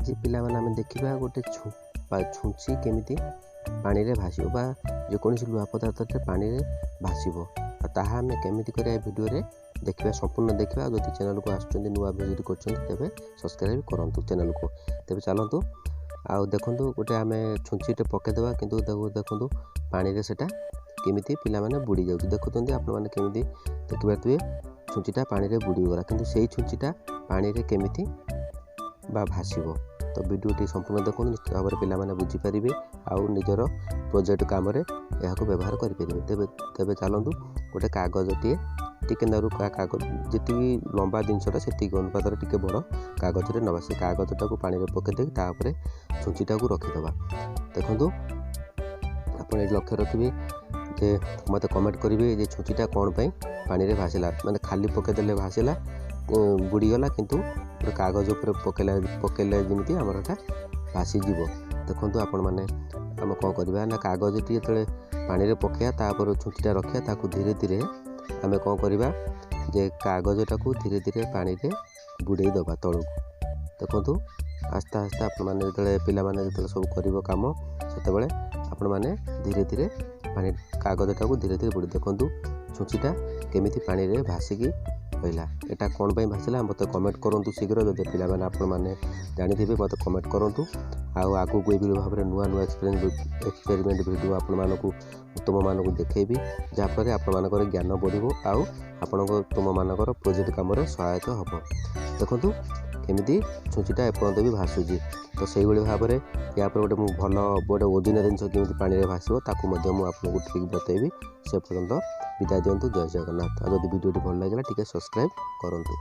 आज पिलाମାନେ ଆମେ ଦେଖିବା ଗୋଟେ ଛୁଞ୍ଚି କେମିତି ପାଣିରେ ଭାସିବ ବା ଯେକୌଣସି ଲୁହା ପଦାର୍ଥରେ ପାଣିରେ ଭାସିବ। ତାହା ଆମେ କେମିତି କରିବା ଭିଡ଼ିଓରେ ଦେଖିବା, ସମ୍ପୂର୍ଣ୍ଣ ଦେଖିବା। ଯଦି ଚ୍ୟାନେଲକୁ ଆସୁଛନ୍ତି ନୂଆ ଭିଜିଟ୍ କରୁଛନ୍ତି ତେବେ ସବସ୍କ୍ରାଇବ୍ କରନ୍ତୁ ଚ୍ୟାନେଲକୁ। ତେବେ ଚାଲନ୍ତୁ ଆଉ ଦେଖନ୍ତୁ, ଗୋଟେ ଆମେ ଛୁଞ୍ଚିଟେ ପକାଇଦେବା, କିନ୍ତୁ ଦେଖନ୍ତୁ ପାଣିରେ ସେଟା କେମିତି ପିଲାମାନେ ବୁଡ଼ି ଯାଉଛି। ଦେଖୁଛନ୍ତି ଆପଣମାନେ କେମିତି ଦେଖିପାରୁଥିବେ ଛୁଞ୍ଚିଟା ପାଣିରେ ବୁଡ଼ିଗଲା, କିନ୍ତୁ ସେଇ ଛୁଞ୍ଚିଟା ପାଣିରେ କେମିତି ବା ଭାସିବ। ତ ଭିଡ଼ିଓଟି ସମ୍ପୂର୍ଣ୍ଣ ଦେଖନ୍ତୁ, ନିଶ୍ଚିତ ଭାବରେ ପିଲାମାନେ ବୁଝିପାରିବେ ଆଉ ନିଜର ପ୍ରୋଜେକ୍ଟ କାମରେ ଏହାକୁ ବ୍ୟବହାର କରିପାରିବେ। ତେବେ ଚାଲନ୍ତୁ ଗୋଟେ କାଗଜଟିଏ, ଟିକେ ନାରୁ କାଗଜ ଯେତିକି ଲମ୍ବା ଜିନିଷଟା ସେତିକି ଅନୁପାତରେ ଟିକେ ବଡ଼ କାଗଜରେ ନେବା। ସେ କାଗଜଟାକୁ ପାଣିରେ ପକାଇ ଦେଇକି ତା ଉପରେ ଛୁଞ୍ଚିଟାକୁ ରଖିଦେବା। ଦେଖନ୍ତୁ ଆପଣ ଏଠି ଲକ୍ଷ୍ୟ ରଖିବେ ଯେ ମୋତେ କମେଣ୍ଟ କରିବେ ଯେ ଛୁଞ୍ଚିଟା କ'ଣ ପାଇଁ ପାଣିରେ ଭାସିଲା। ମାନେ ଖାଲି ପକାଇଦେଲେ ଭାସିଲା, ବୁଡ଼ିଗଲା, କିନ୍ତୁ ଗୋଟେ କାଗଜ ଉପରେ ପକାଇଲେ ଯେମିତି ଆମର ଏଟା ଭାସିଯିବ। ଦେଖନ୍ତୁ ଆପଣମାନେ ଆମେ କ'ଣ କରିବା ନା, କାଗଜଟି ଯେତେବେଳେ ପାଣିରେ ପକାଇବା ତାପରେ ଛୁଞ୍ଚିଟା ରଖିବା, ତାକୁ ଧୀରେ ଧୀରେ ଆମେ କ'ଣ କରିବା ଯେ କାଗଜଟାକୁ ଧୀରେ ଧୀରେ ପାଣିରେ ବୁଡ଼େଇ ଦେବା ତଳକୁ। ଦେଖନ୍ତୁ ଆସ୍ତେ ଆସ୍ତେ ଆପଣମାନେ ଯେତେବେଳେ ପିଲାମାନେ ଯେତେବେଳେ ସବୁ କରିବ କାମ, ସେତେବେଳେ ଆପଣମାନେ ଧୀରେ ଧୀରେ କାଗଜଟାକୁ ଧୀରେ ଧୀରେ ବୁଡ଼େଇ ଦେଖନ୍ତୁ ଛୁଞ୍ଚିଟା କେମିତି ପାଣିରେ ଭାସିକି ରହିଲା। ଏଇଟା କ'ଣ ପାଇଁ ଭାସିଲା ମୋତେ କମେଣ୍ଟ କରନ୍ତୁ ଶୀଘ୍ର। ଯଦି ପିଲାମାନେ ଆପଣମାନେ ଜାଣିଥିବେ ମୋତେ କମେଣ୍ଟ କରନ୍ତୁ। ଆଉ ଆଗକୁ ଏଭଳି ଭାବରେ ନୂଆ ନୂଆ ଏକ୍ସପେରିମେଣ୍ଟ ଭିଡ଼ିଓ ଆପଣମାନଙ୍କୁ ତୁମମାନଙ୍କୁ ଦେଖେଇବି, ଯାହାଫଳରେ ଆପଣମାନଙ୍କର ଜ୍ଞାନ ବଢ଼ିବ ଆଉ ତୁମମାନଙ୍କର ପ୍ରୋଜେକ୍ଟ କାମରେ ସହାୟକ ହେବ। ଦେଖନ୍ତୁ କେମିତି ଛୁଞ୍ଚିଟା ଏପର୍ଯ୍ୟନ୍ତ ବି ଭାସୁଛି। ତ ସେଇଭଳି ଭାବରେ ୟା ପରେ ଗୋଟେ ଓଜନିଆ ଜିନିଷ କେମିତି ପାଣିରେ ଭାସିବ ତାକୁ ମଧ୍ୟ ମୁଁ ଆପଣଙ୍କୁ ଠିକ୍ ବତେଇବି। ସେ ପର୍ଯ୍ୟନ୍ତ ବିଦାୟ ଦିଅନ୍ତୁ। ଜୟ ଜଗନ୍ନାଥ। ଆଉ ଯଦି ଭିଡ଼ିଓଟି ଭଲ ଲାଗିଲା ଟିକେ ସବସ୍କ୍ରାଇବ୍ କରନ୍ତୁ।